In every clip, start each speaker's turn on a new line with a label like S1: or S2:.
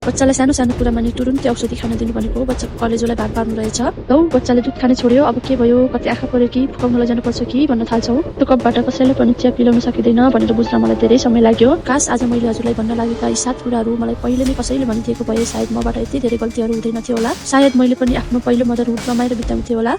S1: बच्चालाई सानो सानो कुरामा नि तुरुन्तै औषधि खान दिनु भनेको बच्चाको कलेजोलाई भार पार्नु रहेछ। लौ बच्चाले दुध खाने छोड्यो, अब के भयो, कतै आँखा पर्यो कि फुकाउन लैजानु पर्छ कि भन्न थाल्छौ। त्यो कपबाट कसैलाई पनि चिया पिलाउन सकिँदैन भनेर बुझ्न मलाई धेरै समय लाग्यो। काश आज मैले हजुरलाई भन्न लागेका यी 7 कुराहरू मलाई पहिले नै कसैले भनिदिएको भए सायद मबाट यति धेरै गल्तीहरू हुँदैन थियो होला। सायद मैले पनि आफ्नो पहिलो मदरहुड रमाएर बिताउँथे होला।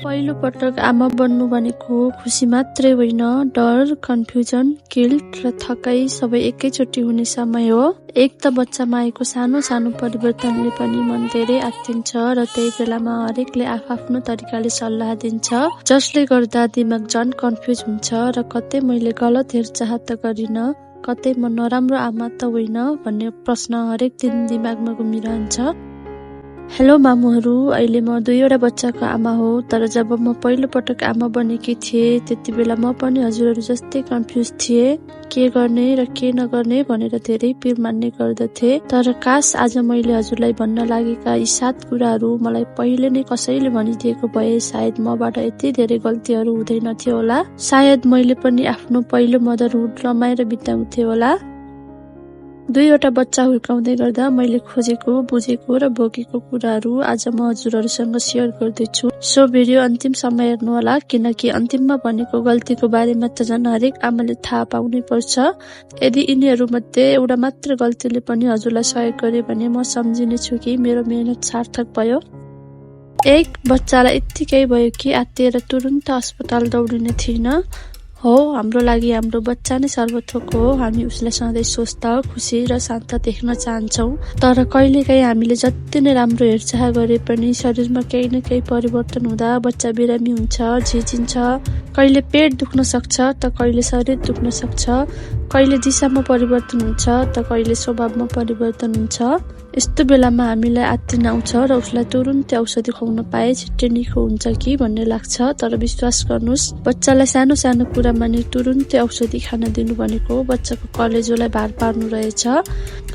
S1: पहिलो पटक आमा बन्नु भनेको खुसी मात्रै होइन, डर, कन्फ्युजन, गिल्ट र थकाइ सबै एकैचोटि हुने समय हो। एक त बच्चामा आएको सानो सानो परिवर्तनले पनि मन धेरै आत्तिन्छ र त्यही बेलामा हरेकले आफ्नो तरिकाले सल्लाह दिन्छ, जसले गर्दा दिमाग झन् कन्फ्युज हुन्छ र कतै मैले गलत हेरचाह त गरिन, कतै म नराम्रो आमा त होइन भन्ने प्रश्न हरेक दिन दिमागमा घुमिरहन्छ। हेलो मामुहरू, अहिले म 2वटा बच्चाको आमा हो। तर जब म पहिलो पटक आमा बनेकी थिएँ त्यति बेला म पनि हजुरहरू जस्तै कन्फ्युज थिएँ, के गर्ने र के नगर्ने भनेर धेरै पिर मान्ने गर्दथे। तर काश आज मैले हजुरलाई भन्न लागेका यी 7 कुराहरू मलाई पहिले नै कसैले भनिदिएको भए सायद मबाट यति धेरै गल्तीहरू हुँदैन थियो होला। सायद मैले पनि आफ्नो पहिलो मदरहुड रमाएर बिताउँथे होला। 2वटा बच्चा हुर्काउँदै गर्दा मैले खोजेको, बुझेको र भोगेको कुराहरू आज म हजुरहरूसँग सेयर गर्दैछु। सो भिडियो अन्तिमसम्म हेर्नुहोला, किनकि अन्तिममा भनेको गल्तीको बारेमा त झन् हरेक आमाले थाहा पाउनै पर्छ। यदि यिनीहरू मध्ये एउटा मात्र गल्तीले पनि हजुरलाई सहयोग गरे भने म सम्झिनेछु कि मेरो मेहनत सार्थक भयो। 1 बच्चालाई यत्तिकै भयो कि आत्तिएर तुरुन्त अस्पताल दौडिने थिइन। हो, हाम्रो लागि हाम्रो बच्चा नै सर्वथोक हो। हामी उसलाई सधैँ स्वस्थ, खुसी र शान्त देख्न चाहन्छौँ। तर कहिलेकाहीँ हामीले जति नै राम्रो हेरचाह गरे पनि शरीरमा केही न केही परिवर्तन हुँदा बच्चा बिरामी हुन्छ, झिझिन्छ। कहिले पेट दुख्न सक्छ त कहिले शरीर दुख्न सक्छ, कहिले दिशामा परिवर्तन हुन्छ त कहिले स्वभावमा परिवर्तन हुन्छ। यस्तो बेलामा हामीलाई आत्तिन आउँछ र उसलाई तुरुन्तै औषधि खुवाउन पाए छिट्टै निको हुन्छ कि भन्ने लाग्छ। तर विश्वास गर्नुहोस्, बच्चालाई सानो सानो कुरामा नि तुरुन्तै औषधि खान दिनु भनेको बच्चाको कलेजोलाई भार पार्नु रहेछ।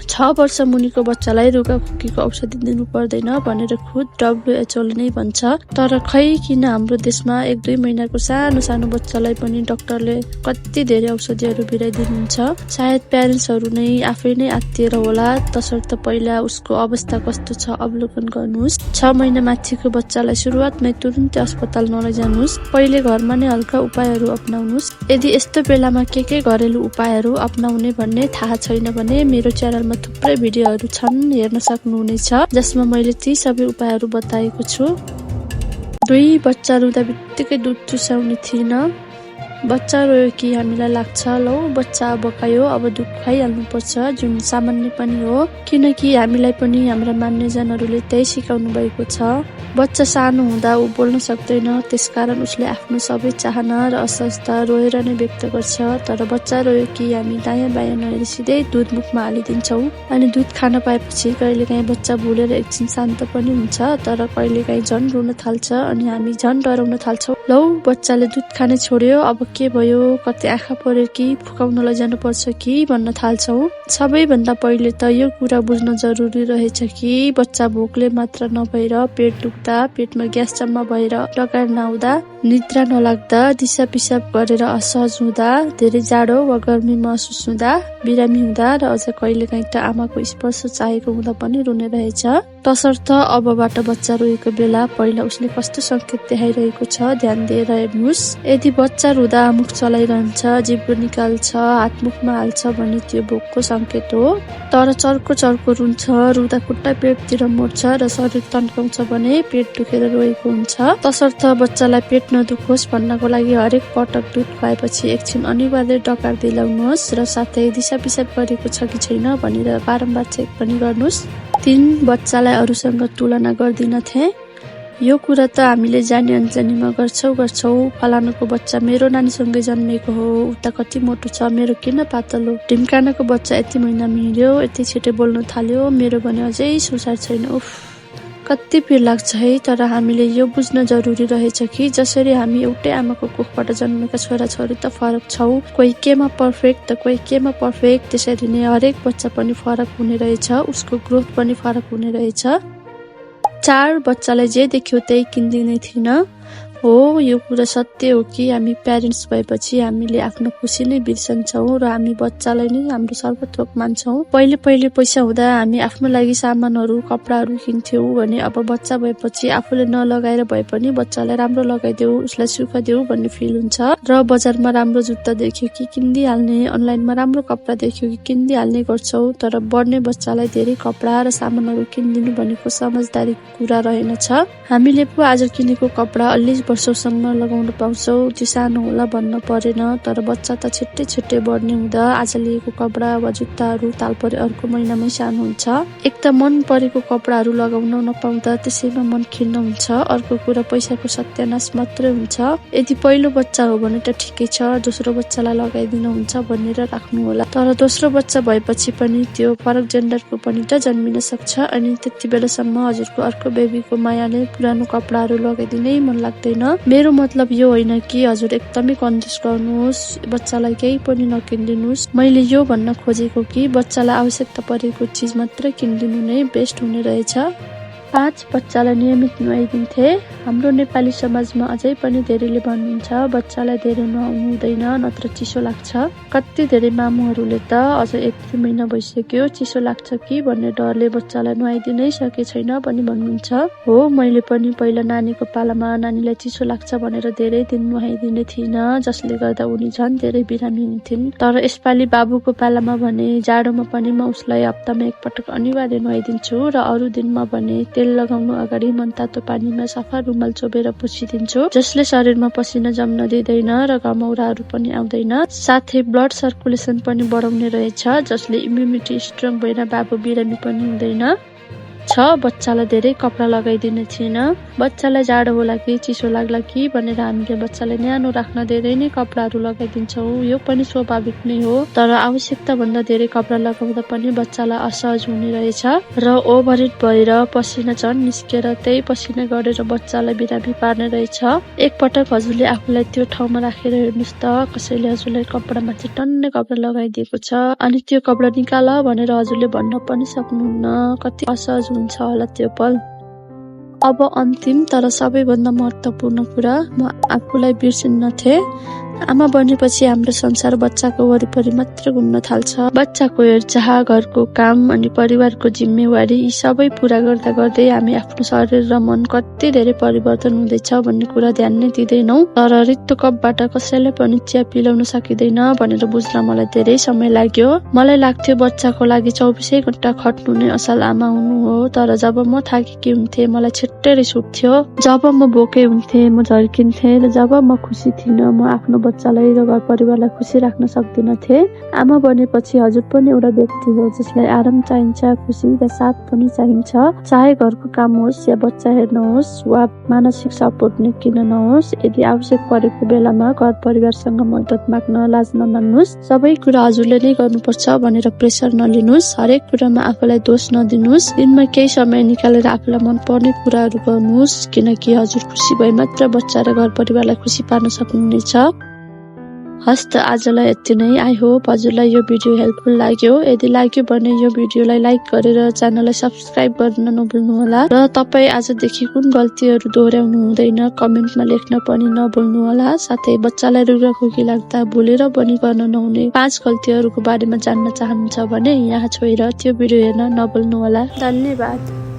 S1: 6 वर्ष मुनिको बच्चालाई रुगाखोकीको औषधि दिनु पर्दैन भनेर खुद WHO ले नै भन्छ। तर खै किन हाम्रो देशमा 1-2 महिनाको सानो सानो बच्चालाई पनि डाक्टरले कति धेरै औषधिहरू बिराइदिनुहुन्छ। सायद प्यारेन्ट्सहरू नै आफै नै आत्तिएर होला। तसर्थ पहिला उसको अवस्था कस्तो छ अवलोकन गर्नुहोस्। 6 महिना माथिको बच्चालाई सुरुवातमै तुरुन्तै अस्पताल नलैजानुहोस्। पहिले घरमा नै हल्का उपायहरू अपनाउनुहोस्। यदि यस्तो बेलामा के घरेलु उपायहरू अपनाउने भन्ने थाहा छैन भने मेरो च्यानलमा थुप्रै भिडियोहरू छन्, हेर्न सक्नुहुनेछ, जसमा मैले ती सबै उपायहरू बताएको छु। 2 बच्चा रुँदा बित्तिकै दुध चुसाउने थिइन। बच्चा रोयो कि हामीलाई लाग्छ लौ बच्चा बकायो, अब दुध खुवाइहाल्नु पर्छ, जुन सामान्य पनि हो, किनकि हामीलाई पनि हाम्रा मान्यजनहरूले त्यही सिकाउनु भएको छ। बच्चा सानो हुँदा ऊ बोल्न सक्दैन, त्यसकारण उसले आफ्नो सबै चाहना र असहजता रोएर नै व्यक्त गर्छ। तर बच्चा रोयो कि हामी दायाँ बायाँ नहेरी सिधै दुध मुखमा हालिदिन्छौँ। अनि दुध खान पाएपछि कहिलेकाहीँ बच्चा भुलेर एकछिन शान्त पनि हुन्छ, तर कहिलेकाहीँ झन् रुन थाल्छ अनि हामी झन् डराउन थाल्छौँ। लौ बच्चाले दुध खाने छोड्यो, अब के भयो, कतै आँखा पर्यो कि फुकाउन लैजानु पर्छ कि भन्न थाल्छौँ। सबैभन्दा पहिले त यो कुरा बुझ्न जरुरी रहेछ कि बच्चा भोकले मात्र नभएर पेट दुख्दा, पेटमा ग्यास जम्मा भएर डकार नआउँदा, निद्रा नलाग्दा, दिसा पिसाब गरेर असहज हुँदा, धेरै जाडो वा गर्मी महसुस हुँदा, बिरामी हुँदा र अझ कहिलेकाहीँ त आमाको स्पर्श चाहेको हुँदा पनि रुने रहेछ। तसर्थ अबबाट बच्चा रोएको बेला पहिला उसले कस्तो संकेत देखाइरहेको छ ध्यान दिएर हेर्नुहोस्। यदि बच्चा रुँदा मुख चलाइरहन्छ, जिब्रो निकाल्छ, हात मुखमा हाल्छ भने त्यो भोकको संकेत हो। तर चर्को चर्को रुन्छ, रुँदा खुट्टा पेटतिर मोड्छ र शरीर तन्काउँछ भने पेट दुखेर रोएको हुन्छ। तसर्थ बच्चालाई पेट नदुखोस् भन्नको लागि हरेक पटक दुध खुवाएपछि एकछिन अनिवार्य डकार दिलाउनुहोस् र साथै दिसा पिसाब गरेको छ कि छैन भनेर बारम्बार चेक पनि गर्नुहोस्। 3 बच्चालाई अरूसँग तुलना गर्दिनथे। यो कुरा त हामीले जानी अनजानीमा गर्छौँ। फलानुको बच्चा मेरो नानीसँगै जन्मेको हो, उता कति मोटो छ, मेरो किन पातलो, ढिम्कानाको बच्चा यति महिनामा हिँड्यो, यति छिटै बोल्न थाल्यो, मेरो भने अझै सुसार छैन। उफ, कति पिर लाग्छ है। तर हामीले यो बुझ्न जरुरी रहेछ कि जसरी हामी एउटै आमाको कोखबाट जन्मेका छोराछोरी त फरक छौँ, कोही केमा पर्फेक्ट त कोही केमा पर्फेक्ट, त्यसरी नै हरेक बच्चा पनि फरक हुने रहेछ, उसको ग्रोथ पनि फरक हुने रहेछ। 4 बच्चालाई जे देख्यो त्यही किन्दिनै थिइन। हो, यो कुरा सत्य हो कि हामी प्यारेन्ट्स भएपछि हामीले आफ्नो खुसी नै बिर्सन्छौँ र हामी बच्चालाई नै हाम्रो सर्वथोक मान्छौँ। पहिले पैसा हुँदा हामी आफ्नो लागि सामानहरू कपडाहरू किन्थ्यौँ भने अब बच्चा भएपछि आफूले नलगाएर भए पनि बच्चालाई राम्रो लगाइदेऊ, उसलाई सुख देऊ भन्ने फिल हुन्छ र बजारमा राम्रो जुत्ता देख्यो कि किनिदिइहाल्ने, अनलाइनमा राम्रो कपडा देख्यो कि किनिदिइहाल्ने गर्छौँ। तर बढ्ने बच्चालाई धेरै कपडा र सामानहरू किनिदिनु भनेको समझदारी कुरा रहेनछ। हामीले पो आज किनेको कपडा 40 वर्षसम्म लगाउन पाउँछौँ, त्यो सानो होला भन्न परेन। तर बच्चा त छिट्टै बढ्ने हुँदा आज लिएको कपडा वा जुत्ताहरू तालपरे अर्को महिनामै सानो हुन्छ। एक त मन परेको कपडाहरू लगाउन नपाउँदा त्यसैमा मन खिन्न हुन्छ, अर्को कुरा पैसाको सत्यानाश मात्रै हुन्छ। यदि पहिलो बच्चा हो भने त ठिकै छ, दोस्रो बच्चालाई लगाइदिनु हुन्छ भनेर राख्नु होला। तर दोस्रो बच्चा भएपछि पनि त्यो फरक जेन्डरको पनि त जन्मिन सक्छ अनि त्यति बेलासम्म हजुरको अर्को बेबीको मायाले पुरानो कपडाहरू लगाइदिनै मन लाग्दैन। मेरो मतलब यो होइन कि हजुर एकदमै कन्जुस गर्नुहोस्, बच्चालाई केही पनि नकिनिदिनुहोस्। मैले यो भन्न खोजेको कि बच्चालाई आवश्यकता परेको चिज मात्र किनिदिनु नै बेस्ट हुने रहेछ। 5 बच्चालाई नियमित नुहाइदिन्थे। हाम्रो नेपाली समाजमा अझै पनि धेरैले भन्नुहुन्छ बच्चालाई धेरै नुहाउनु हुँदैन नत्र चिसो लाग्छ। कति धेरै मामुहरूले त अझ 1-2 महिना भइसक्यो चिसो लाग्छ कि भन्ने डरले बच्चालाई नुहाइदिनै सके छैन पनि भन्नुहुन्छ। हो, मैले पनि पहिला नानीको पालामा नानीलाई चिसो लाग्छ भनेर धेरै दिन नुहाइदिने थिइनँ, जसले गर्दा उनी झन् धेरै बिरामी हुन्थिन्। तर यसपालि बाबुको पालामा भने जाडोमा पनि म उसलाई हप्तामा एकपटक अनिवार्य नुहाइदिन्छु र अरू दिनमा भने तेल लगाउनु अगाडि मनतातो पानीमा सफा रुमाल चोबेर पुछिदिन्छु, जसले शरीरमा पसिना जम्न दिँदैन र घमौराहरू पनि आउँदैन। साथै ब्लड सर्कुलेसन पनि बढाउने रहेछ, जसले इम्युनिटी स्ट्रङ भएर बाबु बिरामी पनि हुँदैन। बच्चालाई धेरै कपडा लगाइदिने थिएन। बच्चालाई जाडो होला कि चिसो लाग्ला कि भनेर हामीले बच्चालाई न्यानो राख्न धेरै नै कपडाहरू लगाइदिन्छौँ, यो पनि स्वाभाविक नै हो। तर आवश्यकता भन्दा धेरै कपडा लगाउँदा पनि बच्चालाई असहज हुने रहेछ र ओभरहिट भएर पसिना झन् निस्केर त्यही पसिना गरेर बच्चालाई बिरामी पार्ने रहेछ। एकपटक हजुरले आफूलाई त्यो ठाउँमा राखेर हेर्नुहोस् त, कसैले हजुरलाई कपडामाथि टन्नै कपडा लगाइदिएको छ अनि त्यो कपडा निकाल भनेर हजुरले भन्न पनि सक्नुहुन्न। कति असहज हुन्छ होला त्यो पल। अब अन्तिम तर सबैभन्दा महत्त्वपूर्ण कुरा म आफूलाई बिर्सिन्नथे। आमा बनेपछि हाम्रो संसार बच्चाको वरिपरि मात्र घुम्न थाल्छ। बच्चाको हेरचाह, घरको काम अनि परिवारको जिम्मेवारी यी सबै पूरा गर्दा गर्दै हामी आफ्नो शरीर र मन कति धेरै परिवर्तन हुँदैछ भन्ने कुरा ध्यान नै दिँदैनौँ। तर रित्तो कपबाट कसैलाई पनि चिया पिलाउन सकिँदैन भनेर बुझ्न मलाई धेरै समय लाग्यो। मलाई लाग्थ्यो बच्चाको लागि 24 घण्टा खट्नु नै असल आमा हुनु हो। तर जब म थाकेकी हुन्थे मलाई छिट्टै रिस उठ्थ्यो। जब म भोकै हुन्थे म झर्किन्थे र जब म खुसी थिइनँ म आफ्नो बच्चालाई र घर परिवारलाई खुसी राख्न सक्दिनथे। आमा बनेपछि हजुर पनि एउटा व्यक्ति हो जसलाई आराम चाहिन्छ, खुसी र साथ पनि चाहिन्छ। चाहे घरको काम होस् या बच्चा हेर्न होस् वा मानसिक सपोर्ट नै किन नहोस्, यदि आवश्यक परेको बेलामा घर परिवारसँग मद्दत माग्न लाज नमान्नुहोस्। सबै कुरा हजुरले नै गर्नुपर्छ भनेर प्रेसर नलिनुहोस्। हरेक कुरामा आफूलाई दोष नदिनुहोस्। दिनमा केही समय निकालेर आफूलाई मन पर्ने कुराहरू गर्नुहोस्, किनकि हजुर खुसी भए मात्र बच्चा र घर परिवारलाई खुसी पार्न सक्नुहुनेछ। हस् त आजलाई यति नै। आई होप हजुरलाई यो भिडियो हेल्पफुल लाग्यो। यदि लाग्यो भने यो भिडियोलाई लाइक गरेर च्यानललाई सब्सक्राइब गर्न नभुल्नुहोला र तपाईँ आजदेखि कुन गल्तीहरू दोहोऱ्याउनु हुँदैन कमेन्टमा लेख्न पनि नभुल्नुहोला। साथै बच्चालाई रुगाखोकी लाग्दा भुलेर पनि गर्न नहुने 5 गल्तीहरूको बारेमा जान्न चाहनुहुन्छ भने यहाँ छोएर त्यो भिडियो हेर्न नभुल्नुहोला। धन्यवाद।